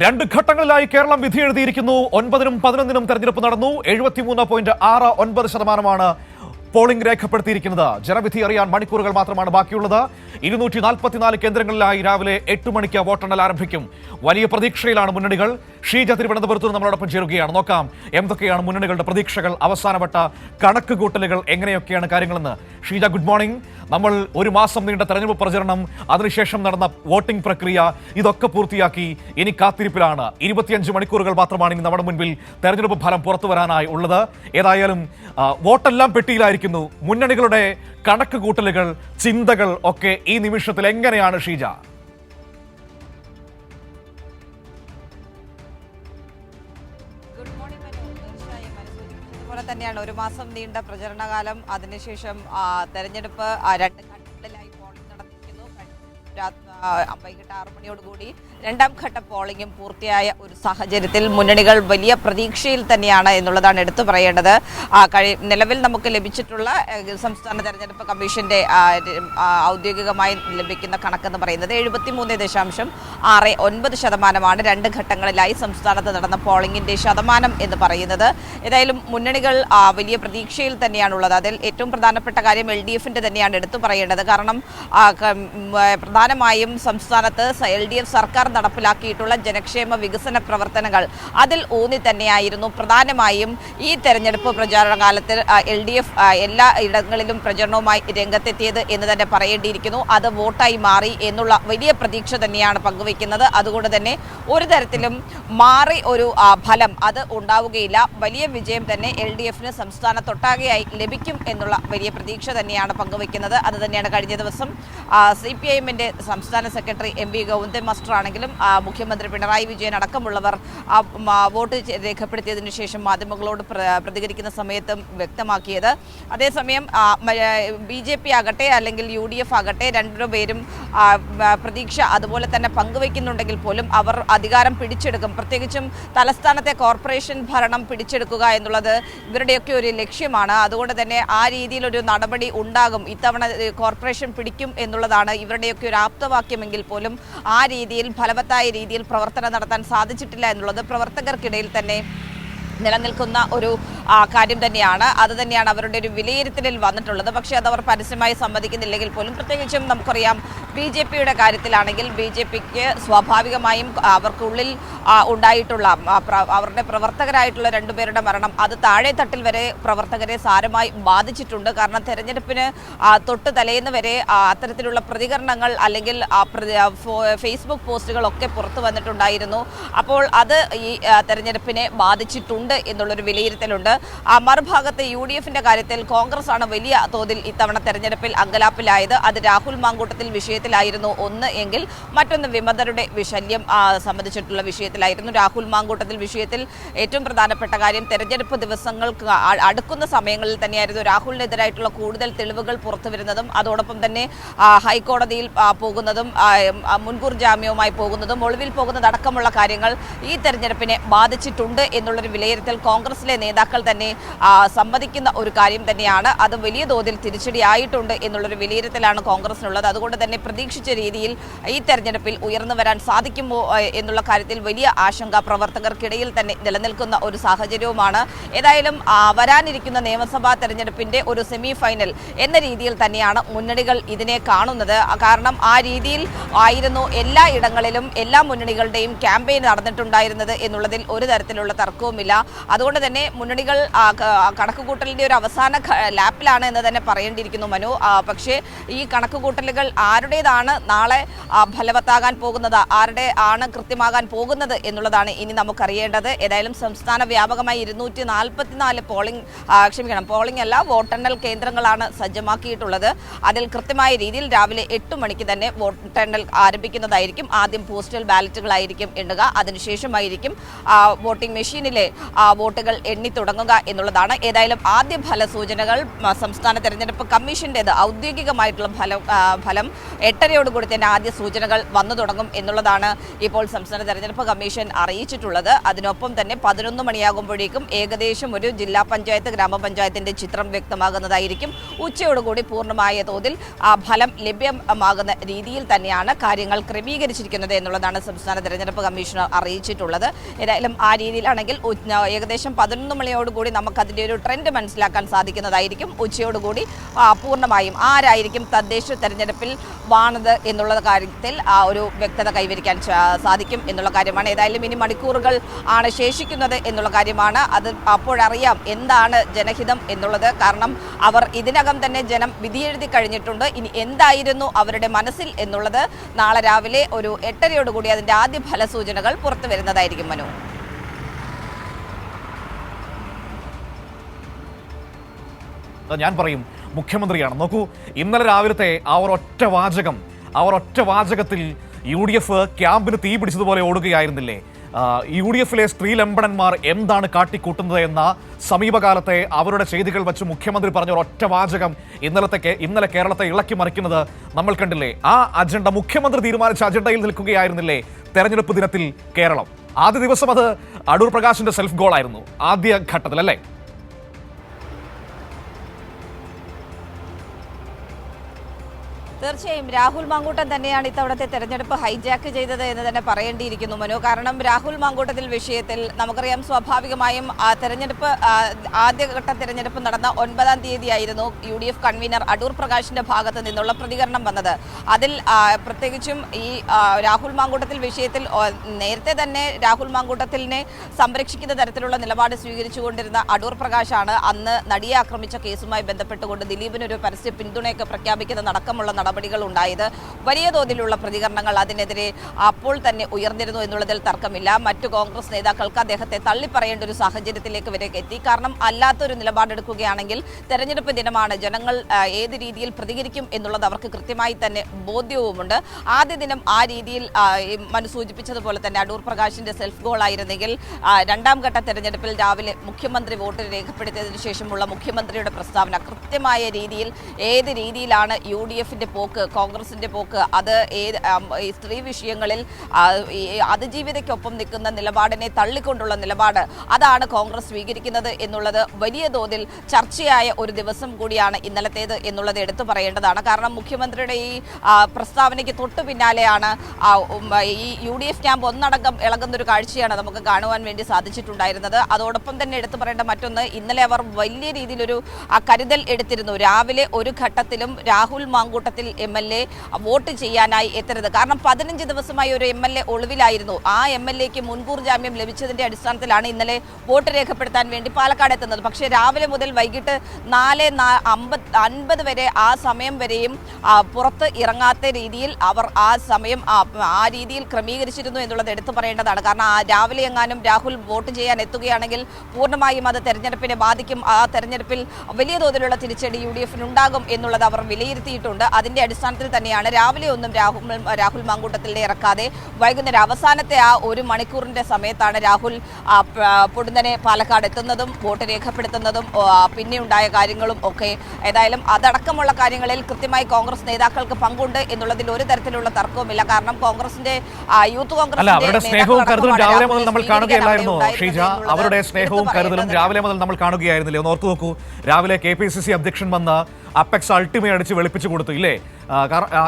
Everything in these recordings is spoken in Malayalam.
രണ്ട് ഘട്ടങ്ങളിലായി കേരളം വിധിയെഴുതിയിരിക്കുന്നു. 9-നും 11-നും തെരഞ്ഞെടുപ്പ് നടന്നു. 73.69% പോളിംഗ് രേഖപ്പെടുത്തിയിരിക്കുന്നത്. ജനവിധി അറിയാൻ മണിക്കൂറുകൾ മാത്രമാണ് ബാക്കിയുള്ളത്. 244 കേന്ദ്രങ്ങളിലായി രാവിലെ 8 മണിക്ക് വോട്ടെണ്ണൽ ആരംഭിക്കും. വലിയ പ്രതീക്ഷയിലാണ് മുന്നണികൾ. ഷീജ തിരുവനന്തപുരത്ത് നമ്മളോടൊപ്പം ചേരുകയാണ്. നോക്കാം എന്തൊക്കെയാണ് മുന്നണികളുടെ പ്രതീക്ഷകൾ, അവസാനവട്ട കണക്ക് കൂട്ടലുകൾ, എങ്ങനെയൊക്കെയാണ് കാര്യങ്ങളെന്ന്. Sheeja, good morning. നമ്മൾ ഒരു മാസം നീണ്ട തെരഞ്ഞെടുപ്പ് പ്രചരണം, അതിനുശേഷം നടന്ന വോട്ടിംഗ് പ്രക്രിയ, ഇതൊക്കെ പൂർത്തിയാക്കി ഇനി കാത്തിരിപ്പിലാണ്. 25 മണിക്കൂറുകൾ മാത്രമാണ് ഇനി നമ്മുടെ മുൻപിൽ തെരഞ്ഞെടുപ്പ് ഫലം പുറത്തു വരാനായി ഉള്ളത്. ഏതായാലും വോട്ടെല്ലാം പെട്ടിയിലായിരിക്കുന്നു. മുന്നണികളുടെ കണക്ക് കൂട്ടലുകൾ, ചിന്തകൾ ഒക്കെ ഈ നിമിഷത്തിൽ എങ്ങനെയാണ് ഷീജ? അതുപോലെ തന്നെയാണ് ഒരു മാസം നീണ്ട പ്രചരണകാലം. അതിനുശേഷം തെരഞ്ഞെടുപ്പ് 2 ഘട്ടങ്ങളിലായി പോളിംഗ് നടത്തിയിരിക്കുന്നു. വൈകിട്ട് 6 മണിയോടുകൂടി രണ്ടാം ഘട്ട പോളിംഗും പൂർത്തിയായ ഒരു സാഹചര്യത്തിൽ മുന്നണികൾ വലിയ പ്രതീക്ഷയിൽ തന്നെയാണ് എന്നുള്ളതാണ് എടുത്തു പറയേണ്ടത്. നിലവിൽ നമുക്ക് ലഭിച്ചിട്ടുള്ള സംസ്ഥാന തെരഞ്ഞെടുപ്പ് കമ്മീഷന്റെ ഔദ്യോഗികമായി ലഭിക്കുന്ന കണക്കെന്ന് പറയുന്നത് 73.69% 2 ഘട്ടങ്ങളിലായി സംസ്ഥാനത്ത് നടന്ന പോളിംഗിന്റെ ശതമാനം എന്ന് പറയുന്നത്. ഏതായാലും മുന്നണികൾ വലിയ പ്രതീക്ഷയിൽ തന്നെയാണുള്ളത്. അതിൽ ഏറ്റവും പ്രധാനപ്പെട്ട കാര്യം LDFന്റെ തന്നെയാണ് എടുത്തു പറയേണ്ടത്. കാരണം പ്രധാനമായും സംസ്ഥാനത്ത് LDF സർക്കാർ നടപ്പിലാക്കിയിട്ടുള്ള ജനക്ഷേമ വികസന പ്രവർത്തനങ്ങൾ അതിൽ ഊന്നി തന്നെയായിരുന്നു പ്രധാനമായും ഈ തെരഞ്ഞെടുപ്പ് പ്രചാരണ കാലത്ത് LDF എല്ലാ ഇടങ്ങളിലും പ്രചരണവുമായി രംഗത്തെത്തിയത് എന്ന് തന്നെ പറയേണ്ടിയിരിക്കുന്നു. അത് വോട്ടായി മാറി എന്നുള്ള വലിയ പ്രതീക്ഷ തന്നെയാണ് പങ്കുവയ്ക്കുന്നത്. അതുകൊണ്ട് തന്നെ ഒരു തരത്തിലും മാറി ഒരു ഫലം അത് ഉണ്ടാവുകയില്ല. വലിയ വിജയം തന്നെ LDFന് സംസ്ഥാനത്തൊട്ടാകെയായി ലഭിക്കും എന്നുള്ള വലിയ പ്രതീക്ഷ തന്നെയാണ് പങ്കുവയ്ക്കുന്നത്. അത് തന്നെയാണ് കഴിഞ്ഞ ദിവസം CPIMന്റെ സംസ്ഥാന സെക്രട്ടറി MV ഗോവിന്ദൻ മാസ്റ്റർ ആണെങ്കിലും മുഖ്യമന്ത്രി പിണറായി വിജയൻ അടക്കമുള്ളവർ വോട്ട് രേഖപ്പെടുത്തിയതിനു ശേഷം മാധ്യമങ്ങളോട് പ്രതികരിക്കുന്ന സമയത്തും വ്യക്തമാക്കിയത്. അതേസമയം BJP ആകട്ടെ അല്ലെങ്കിൽ UDF ആകട്ടെ രണ്ടുപേരും പ്രതീക്ഷ അതുപോലെ തന്നെ പങ്കുവയ്ക്കുന്നുണ്ടെങ്കിൽ പോലും അവർ അധികാരം പിടിച്ചെടുക്കും. പ്രത്യേകിച്ചും തലസ്ഥാനത്തെ കോർപ്പറേഷൻ ഭരണം പിടിച്ചെടുക്കുക എന്നുള്ളത് ഇവരുടെയൊക്കെ ഒരു ലക്ഷ്യമാണ്. അതുകൊണ്ട് തന്നെ ആ രീതിയിലൊരു നടപടി ഉണ്ടാകും. ഇത്തവണ കോർപ്പറേഷൻ പിടിക്കും എന്നുള്ളതാണ് ഇവരുടെയൊക്കെ ഒരു ആപ്തവാക്യമെങ്കിൽ പോലും ആ രീതിയിൽ ഫലവത്തായ രീതിയിൽ പ്രവർത്തനം നടത്താൻ സാധിച്ചിട്ടില്ല എന്നുള്ളത് പ്രവർത്തകർക്കിടയിൽ തന്നെ നിലനിൽക്കുന്ന ഒരു കാര്യം തന്നെയാണ്. അത് തന്നെയാണ് അവരുടെ ഒരു വിലയിരുത്തലിൽ വന്നിട്ടുള്ളത്. പക്ഷേ അതവർ പരസ്യമായി സമ്മതിക്കുന്നില്ലെങ്കിൽ പോലും, പ്രത്യേകിച്ചും നമുക്കറിയാം BJPയുടെ കാര്യത്തിലാണെങ്കിൽ BJPക്ക് സ്വാഭാവികമായും അവർക്കുള്ളിൽ ഉണ്ടായിട്ടുള്ള അവരുടെ പ്രവർത്തകരായിട്ടുള്ള 2 പേരുടെ മരണം അത് താഴെ തട്ടിൽ വരെ പ്രവർത്തകരെ സാരമായി ബാധിച്ചിട്ടുണ്ട്. കാരണം തെരഞ്ഞെടുപ്പിന് തൊട്ട് തലേന്ന് വരെ അത്തരത്തിലുള്ള പ്രതികരണങ്ങൾ അല്ലെങ്കിൽ ഫേസ്ബുക്ക് പോസ്റ്റുകളൊക്കെ പുറത്തു വന്നിട്ടുണ്ടായിരുന്നു. അപ്പോൾ അത് ഈ തെരഞ്ഞെടുപ്പിനെ ബാധിച്ചിട്ടുണ്ട് എന്നുള്ളൊരു വിലയിരുത്തലുണ്ട്. മറുഭാഗത്ത് UDFന്റെ കാര്യത്തിൽ കോൺഗ്രസ് ആണ് വലിയ തോതിൽ ഇത്തവണ തെരഞ്ഞെടുപ്പിൽ അങ്കലാപ്പിലായത്. അത് രാഹുൽ മാങ്കൂട്ടത്തിൽ വിഷയത്തിലായിരുന്നു ഒന്ന് എങ്കിൽ മറ്റൊന്ന് വിമതരുടെ ശല്യം സംബന്ധിച്ചിട്ടുള്ള വിഷയത്തിലായിരുന്നു. രാഹുൽ മാങ്കൂട്ടത്തിൽ വിഷയത്തിൽ ഏറ്റവും പ്രധാനപ്പെട്ട കാര്യം തെരഞ്ഞെടുപ്പ് ദിവസങ്ങൾക്ക് അടുക്കുന്ന സമയങ്ങളിൽ തന്നെയായിരുന്നു രാഹുലിനെതിരായിട്ടുള്ള കൂടുതൽ തെളിവുകൾ പുറത്തു വരുന്നതും അതോടൊപ്പം തന്നെ ഹൈക്കോടതിയിൽ പോകുന്നതും മുൻകൂർ ജാമ്യവുമായി പോകുന്നതും ഒളിവിൽ പോകുന്നതടക്കമുള്ള കാര്യങ്ങൾ ഈ തെരഞ്ഞെടുപ്പിനെ ബാധിച്ചിട്ടുണ്ട് എന്നുള്ളൊരു വിലയിരുത്തൽ കോൺഗ്രസിലെ നേതാക്കൾ തന്നെ സമ്മതിക്കുന്ന ഒരു കാര്യം തന്നെയാണ്. അത് വലിയ തോതിൽ തിരിച്ചടിയായിട്ടുണ്ട് എന്നുള്ളൊരു വിലയിരുത്തലാണ് കോൺഗ്രസിനുള്ളത്. അതുകൊണ്ട് തന്നെ പ്രതീക്ഷിച്ച രീതിയിൽ ഈ തെരഞ്ഞെടുപ്പിൽ ഉയർന്നു വരാൻ സാധിക്കുമോ എന്നുള്ള കാര്യത്തിൽ വലിയ ആശങ്ക പ്രവർത്തകർക്കിടയിൽ തന്നെ നിലനിൽക്കുന്ന ഒരു സാഹചര്യവുമാണ്. ഏതായാലും വരാനിരിക്കുന്ന നിയമസഭാ തെരഞ്ഞെടുപ്പിന്റെ ഒരു സെമി ഫൈനൽ എന്ന രീതിയിൽ തന്നെയാണ് മുന്നണികൾ ഇതിനെ കാണുന്നത്. കാരണം ആ രീതിയിൽ ആയിരുന്നു എല്ലാ ഇടങ്ങളിലും എല്ലാ മുന്നണികളുടെയും ക്യാമ്പയിൻ നടന്നിട്ടുണ്ടായിരുന്നത് എന്നുള്ളതിൽ ഒരു തരത്തിലുള്ള തർക്കവുമില്ല. അതുകൊണ്ട് തന്നെ മുന്നണികൾ കണക്കുകൂട്ടലിന്റെ ഒരു അവസാന ലാപ്പിലാണ് എന്ന് തന്നെ പറയേണ്ടിയിരിക്കുന്നു മനു. പക്ഷേ ഈ കണക്കുകൂട്ടലുകൾ ആരുടേതാണ് നാളെ ഫലവത്താകാൻ പോകുന്നത്, ആരുടെ ആണ് കൃത്യമാകാൻ പോകുന്നത് എന്നുള്ളതാണ് ഇനി നമുക്കറിയേണ്ടത്. ഏതായാലും സംസ്ഥാന വ്യാപകമായി 244 പോളിംഗ് അല്ല വോട്ടെണ്ണൽ കേന്ദ്രങ്ങളാണ് സജ്ജമാക്കിയിട്ടുള്ളത്. അതിൽ കൃത്യമായ രീതിയിൽ രാവിലെ 8 മണിക്ക് തന്നെ വോട്ടെണ്ണൽ ആരംഭിക്കുന്നതായിരിക്കും. ആദ്യം പോസ്റ്റൽ ബാലറ്റുകളായിരിക്കും എണ്ണുക. അതിനുശേഷമായിരിക്കും വോട്ടിംഗ് മെഷീനിലെ വോട്ടുകൾ എണ്ണിത്തുടങ്ങുന്നത്. തുടങ്ങുക എന്നുള്ളതാണ്. ഏതായാലും ആദ്യ ഫലസൂചനകൾ സംസ്ഥാന തെരഞ്ഞെടുപ്പ് കമ്മീഷൻ്റേത് ഔദ്യോഗികമായിട്ടുള്ള ഫലം 8:30 തന്നെ ആദ്യ സൂചനകൾ വന്നു തുടങ്ങും എന്നുള്ളതാണ് ഇപ്പോൾ സംസ്ഥാന തെരഞ്ഞെടുപ്പ് കമ്മീഷൻ അറിയിച്ചിട്ടുള്ളത്. അതിനൊപ്പം തന്നെ 11 മണിയാകുമ്പോഴേക്കും ഏകദേശം ഒരു ജില്ലാ പഞ്ചായത്ത് ഗ്രാമപഞ്ചായത്തിന്റെ ചിത്രം വ്യക്തമാകുന്നതായിരിക്കും. ഉച്ചയോടുകൂടി പൂർണ്ണമായ തോതിൽ ഫലം ലഭ്യമാകുന്ന രീതിയിൽ തന്നെയാണ് കാര്യങ്ങൾ ക്രമീകരിച്ചിരിക്കുന്നത് എന്നുള്ളതാണ് സംസ്ഥാന തെരഞ്ഞെടുപ്പ് കമ്മീഷണർ അറിയിച്ചിട്ടുള്ളത്. ഏതായാലും ആ രീതിയിലാണെങ്കിൽ ഏകദേശം 11 മണിയോടുകൂടി നമുക്കതിൻ്റെ ഒരു ട്രെൻഡ് മനസ്സിലാക്കാൻ സാധിക്കുന്നതായിരിക്കും. ഉച്ചയോടുകൂടി പൂർണ്ണമായും ആരായിരിക്കും തദ്ദേശ തെരഞ്ഞെടുപ്പിൽ വാണത് എന്നുള്ള കാര്യത്തിൽ ഒരു വ്യക്തത കൈവരിക്കാൻ സാധിക്കും എന്നുള്ള കാര്യമാണ്. ഏതായാലും ഇനി മണിക്കൂറുകൾ ആണ് ശേഷിക്കുന്നത് എന്നുള്ള കാര്യമാണ്. അത് അപ്പോഴറിയാം എന്താണ് ജനഹിതം എന്നുള്ളത്. കാരണം അവർ ഇതിനകം തന്നെ ജനം വിധിയെഴുതി കഴിഞ്ഞിട്ടുണ്ട്. ഇനി എന്തായിരുന്നു അവരുടെ മനസ്സിൽ എന്നുള്ളത് നാളെ രാവിലെ ഒരു 8:30 അതിൻ്റെ ആദ്യ ഫലസൂചനകൾ പുറത്തു വരുന്നതായിരിക്കും. മനു, ഞാൻ പറയും മുഖ്യമന്ത്രിയാണ്. നോക്കൂ, ഇന്നലെ രാവിലത്തെ ആ ഒരൊറ്റ വാചകത്തിൽ UDF ക്യാമ്പിന് തീ പിടിച്ചതുപോലെ ഓടുകയായിരുന്നില്ലേ? UDF-ലെ സ്ത്രീലമ്പടന്മാർ എന്താണ് കാട്ടിക്കൂട്ടുന്നത് എന്ന സമീപകാലത്തെ അവരുടെ ചെയ്തികൾ വെച്ച് മുഖ്യമന്ത്രി പറഞ്ഞ ഒരൊറ്റ വാചകം ഇന്നലെ കേരളത്തെ ഇളക്കി മറിക്കുന്നത് നമ്മൾ കണ്ടില്ലേ? ആ അജണ്ട മുഖ്യമന്ത്രി തീരുമാനിച്ച അജണ്ടയിൽ നിൽക്കുകയായിരുന്നില്ലേ തെരഞ്ഞെടുപ്പ് ദിനത്തിൽ കേരളം? ആദ്യ ദിവസം അത് അടൂർ പ്രകാശിന്റെ സെൽഫ് ഗോൾ ആയിരുന്നു ആദ്യ ഘട്ടത്തിൽ, അല്ലേ? തീർച്ചയായും രാഹുൽ മാങ്കൂട്ടം തന്നെയാണ് ഇത്തവണത്തെ തെരഞ്ഞെടുപ്പ് ഹൈജാക്ക് ചെയ്തത് എന്ന് തന്നെ പറയേണ്ടിയിരിക്കുന്നു, മനു. കാരണം രാഹുൽ മാങ്കൂട്ടത്തിൽ വിഷയത്തിൽ നമുക്കറിയാം, സ്വാഭാവികമായും തെരഞ്ഞെടുപ്പ് ആദ്യഘട്ട തെരഞ്ഞെടുപ്പ് നടന്ന 9-ാം തീയതിയായിരുന്നു UDF കൺവീനർ അടൂർ പ്രകാശിന്റെ ഭാഗത്ത് നിന്നുള്ള പ്രതികരണം വന്നത്. അതിൽ പ്രത്യേകിച്ചും ഈ രാഹുൽ മാങ്കൂട്ടത്തിൽ വിഷയത്തിൽ നേരത്തെ തന്നെ രാഹുൽ മാങ്കൂട്ടത്തിനെ സംരക്ഷിക്കുന്ന തരത്തിലുള്ള നിലപാട് സ്വീകരിച്ചുകൊണ്ടിരുന്ന അടൂർ പ്രകാശാണ് അന്ന് നടിയെ ആക്രമിച്ച കേസുമായി ബന്ധപ്പെട്ടുകൊണ്ട് ദിലീപിനൊരു പരസ്യ പിന്തുണയൊക്കെ പ്രഖ്യാപിക്കുന്നതടക്കമുള്ള നടപടികൾ ഉണ്ടായത്. വലിയ തോതിലുള്ള പ്രതികരണങ്ങൾ അതിനെതിരെ അപ്പോൾ തന്നെ ഉയർന്നിരുന്നു എന്നുള്ളതിൽ തർക്കമില്ല. മറ്റു കോൺഗ്രസ് നേതാക്കൾക്ക് അദ്ദേഹത്തെ തള്ളിപ്പറയേണ്ട ഒരു സാഹചര്യത്തിലേക്ക് വരെ എത്തി. കാരണം അല്ലാത്തൊരു നിലപാടെടുക്കുകയാണെങ്കിൽ തെരഞ്ഞെടുപ്പ് ദിനമാണ്, ജനങ്ങൾ ഏത് രീതിയിൽ പ്രതികരിക്കും എന്നുള്ളത് അവർക്ക് കൃത്യമായി തന്നെ ബോധ്യവുമുണ്ട്. ആദ്യ ദിനം ആ രീതിയിൽ സൂചിപ്പിച്ചതുപോലെ തന്നെ അടൂർ പ്രകാശിന്റെ സെൽഫ് ഗോൾ ആയിരുന്നെങ്കിൽ രണ്ടാം ഘട്ട തെരഞ്ഞെടുപ്പിൽ രാവിലെ മുഖ്യമന്ത്രി വോട്ട് രേഖപ്പെടുത്തിയതിനു ശേഷമുള്ള മുഖ്യമന്ത്രിയുടെ പ്രസ്താവന കൃത്യമായ രീതിയിൽ ഏത് രീതിയിലാണ് UDF-ന്റെ പോക്ക്, കോൺഗ്രസിന്റെ പോക്ക്, അത് ഈ സ്ത്രീ വിഷയങ്ങളിൽ അതിജീവിതയ്ക്കൊപ്പം നിൽക്കുന്ന നിലപാടിനെ തള്ളിക്കൊണ്ടുള്ള നിലപാട്, അതാണ് കോൺഗ്രസ് സ്വീകരിക്കുന്നത് എന്നുള്ളത് വലിയ തോതിൽ ചർച്ചയായ ഒരു ദിവസം കൂടിയാണ് ഇന്നലത്തേത് എന്നുള്ളത് എടുത്തു പറയേണ്ടതാണ്. കാരണം മുഖ്യമന്ത്രിയുടെ ഈ പ്രസ്താവനയ്ക്ക് തൊട്ടു പിന്നാലെയാണ് ഈ UDF ക്യാമ്പ് ഒന്നടങ്കം ഇളകുന്നൊരു കാഴ്ചയാണ് നമുക്ക് കാണുവാൻ വേണ്ടി സാധിച്ചിട്ടുണ്ടായിരുന്നത്. അതോടൊപ്പം തന്നെ എടുത്തു പറയേണ്ട മറ്റൊന്ന്, ഇന്നലെ അവർ വലിയ രീതിയിലൊരു കരുതൽ എടുത്തിരുന്നു. രാവിലെ ഒരു ഘട്ടത്തിലും രാഹുൽ മാങ്കൂട്ടത്തിൽ MLA വോട്ട് ചെയ്യാനായി എത്തരുത്. കാരണം 15 ദിവസമായി ഒരു MLA ഒളിവിലായിരുന്നു. ആ MLAക്ക് മുൻകൂർ ജാമ്യം ലഭിച്ചതിന്റെ അടിസ്ഥാനത്തിലാണ് ഇന്നലെ വോട്ട് രേഖപ്പെടുത്താൻ വേണ്ടി പാലക്കാട് എത്തുന്നത്. പക്ഷേ രാവിലെ മുതൽ വൈകിട്ട് 4:50 വരെ ആ സമയം വരെയും പുറത്ത് ഇറങ്ങാത്ത രീതിയിൽ അവർ ആ സമയം ആ രീതിയിൽ ക്രമീകരിച്ചിരുന്നു എന്നുള്ളത് എടുത്തു പറയേണ്ടതാണ്. കാരണം രാവിലെ എങ്ങാനും രാഹുൽ വോട്ട് ചെയ്യാൻ എത്തുകയാണെങ്കിൽ പൂർണ്ണമായും അത് തെരഞ്ഞെടുപ്പിനെ ബാധിക്കും. ആ തെരഞ്ഞെടുപ്പിൽ വലിയ തോതിലുള്ള തിരിച്ചടി UDF-നുണ്ടാകും എന്നുള്ളത് അവർ വിലയിരുത്തിയിട്ടുണ്ട്. അതിന്റെ അടിസ്ഥാനത്തിൽ തന്നെയാണ് രാവിലെ ഒന്നും രാഹുൽ മാങ്കൂട്ടത്തിലെ ഇറക്കാതെ വൈകുന്നേരം അവസാനത്തെ ആ ഒരു മണിക്കൂറിന്റെ സമയത്താണ് രാഹുൽ പൊടുന്നനെ പാലക്കാട് എത്തുന്നതും വോട്ട് രേഖപ്പെടുത്തുന്നതും പിന്നെ ഉണ്ടായ കാര്യങ്ങളും ഒക്കെ. ഏതായാലും അതടക്കമുള്ള കാര്യങ്ങളിൽ കൃത്യമായി കോൺഗ്രസ് നേതാക്കൾക്ക് പങ്കുണ്ട് എന്നുള്ളതിൽ ഒരു തരത്തിലുള്ള തർക്കവുമില്ല. കാരണം കോൺഗ്രസിന്റെ യൂത്ത് കോൺഗ്രസ് അവരുടെ സ്നേഹവും കരുതലും രാവിലെ മുതൽ നമ്മൾ കാണുകയല്ലായിരുന്നു ഷീജ? അവരുടെ സ്നേഹവും കരുതലും രാവിലെ മുതൽ നമ്മൾ കാണുകയായിരുന്നില്ലേ? ഒന്ന് ഓർത്തു നോക്കൂ, രാവിലെ KPCC അധ്യക്ഷൻ വന്ന് അപ്പെക്സ് അൾട്ടിമേ അടിച്ച് വെളുപ്പിച്ചു കൊടുത്തു, ഇല്ലേ?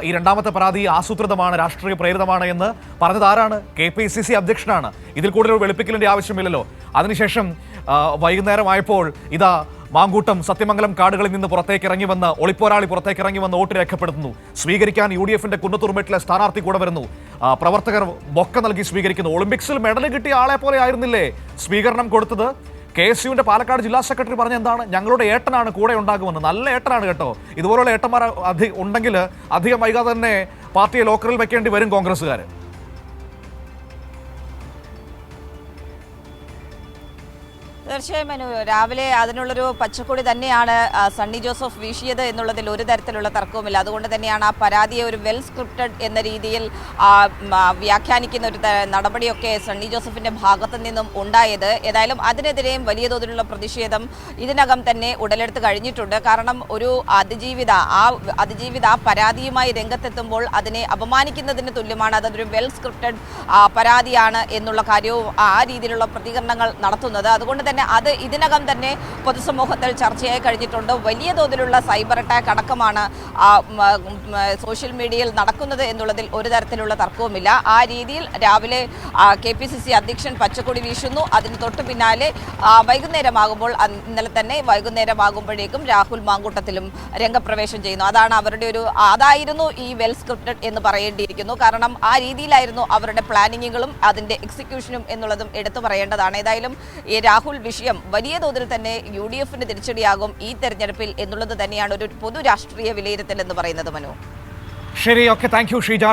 ഈ രണ്ടാമത്തെ പരാതി ആസൂത്രിതമാണ്, രാഷ്ട്രീയ പ്രേരിതമാണ് എന്ന് പറഞ്ഞത് ആരാണ്? KPCC അധ്യക്ഷനാണ്. ഇതിൽ കൂടുതൽ വെളുപ്പിക്കലിന്റെ ആവശ്യമില്ലല്ലോ. അതിനുശേഷം വൈകുന്നേരമായപ്പോൾ ഇതാ മാങ്കൂട്ടം സത്യമംഗലം കാടുകളിൽ നിന്ന് ഒളിപ്പോരാളി പുറത്തേക്ക് ഇറങ്ങി വന്ന് വോട്ട് രേഖപ്പെടുത്തുന്നു. സ്വീകരിക്കാൻ UDF-ന്റെ കുന്നത്തുറുമ്പേട്ടിലെ സ്ഥാനാർത്ഥി കൂടെ വരുന്നു. പ്രവർത്തകർ ബൊക്ക നൽകി സ്വീകരിക്കുന്നു. ഒളിമ്പിക്സിൽ മെഡൽ കിട്ടിയ ആളെ പോലെ ആയിരുന്നില്ലേ സ്വീകരണം കൊടുത്തത്? KSUവിന്റെ പാലക്കാട് ജില്ലാ സെക്രട്ടറി പറഞ്ഞ എന്താണ്? ഞങ്ങളുടെ ഏട്ടനാണ് കൂടെ ഉണ്ടാകുമെന്ന്. നല്ല ഏട്ടനാണ് കേട്ടോ. ഇതുപോലുള്ള ഏട്ടന്മാർ ഉണ്ടെങ്കിൽ അധികം വൈകാതെ തന്നെ പാർട്ടിയെ ലോക്കറിൽ വെക്കേണ്ടി വരും കോൺഗ്രസ്സുകാർ. തീർച്ചയായും മനു, രാവിലെ അതിനുള്ളൊരു പച്ചക്കൊടി തന്നെയാണ് സണ്ണി ജോസഫ് വീശിയത് എന്നുള്ളതിൽ ഒരു തരത്തിലുള്ള തർക്കവുമില്ല. അതുകൊണ്ട് തന്നെയാണ് ആ പരാതിയെ ഒരു വെൽ സ്ക്രിപ്റ്റഡ് എന്ന രീതിയിൽ വ്യാഖ്യാനിക്കുന്ന ഒരു നടപടിയൊക്കെ സണ്ണി ജോസഫിന്റെ ഭാഗത്തു നിന്നും ഉണ്ടായത്. ഏതായാലും അതിനെതിരെയും വലിയ തോതിലുള്ള പ്രതിഷേധം ഇതിനകം തന്നെ ഉടലെടുത്ത് കഴിഞ്ഞിട്ടുണ്ട്. കാരണം ഒരു അതിജീവിത ആ പരാതിയുമായി രംഗത്തെത്തുമ്പോൾ അതിനെ അപമാനിക്കുന്നതിന് തുല്യമാണ്. അതൊരു വെൽ സ്ക്രിപ്റ്റഡ് പരാതിയാണ് എന്നുള്ള കാര്യവും ആ രീതിയിലുള്ള പ്രതികരണങ്ങൾ നടത്തുന്നത്. അതുകൊണ്ട് തന്നെ അത് ഇതിനകം തന്നെ പൊതുസമൂഹത്തിൽ ചർച്ചയായി കഴിഞ്ഞിട്ടുണ്ട്. വലിയ തോതിലുള്ള സൈബർ അറ്റാക്ക് അടക്കമാണ് സോഷ്യൽ മീഡിയയിൽ നടക്കുന്നത് എന്നുള്ളതിൽ ഒരു തരത്തിലുള്ള തർക്കവുമില്ല. ആ രീതിയിൽ രാവിലെ KPCC അധ്യക്ഷൻ പച്ചക്കൊടി വീശുന്നു. അതിന് തൊട്ടു പിന്നാലെ വൈകുന്നേരമാകുമ്പോൾ ഇന്നലെ തന്നെ വൈകുന്നേരമാകുമ്പോഴേക്കും രാഹുൽ മാങ്കൂട്ടത്തിലും രംഗപ്രവേശം ചെയ്യുന്നു. അതായിരുന്നു ഈ വെൽ സ്ക്രിപ്റ്റഡ് എന്ന് പറയേണ്ടിയിരിക്കുന്നു. കാരണം ആ രീതിയിലായിരുന്നു അവരുടെ പ്ലാനിങ്ങുകളും അതിന്റെ എക്സിക്യൂഷനും എന്നുള്ളതും എടുത്തു പറയേണ്ടതാണ്. ഏതായാലും ഈ രാഹുൽ വിഷയം വലിയ തോതിൽ തന്നെ UDFന് തിരിച്ചടിയാകും ഈ തെരഞ്ഞെടുപ്പിൽ എന്നുള്ളത് തന്നെയാണ് ഒരു പൊതു രാഷ്ട്രീയ വിലയിരുത്തൽ എന്ന് പറയുന്നത് മനു. ശരി, ഓക്കെ, താങ്ക് യു ഷീജ.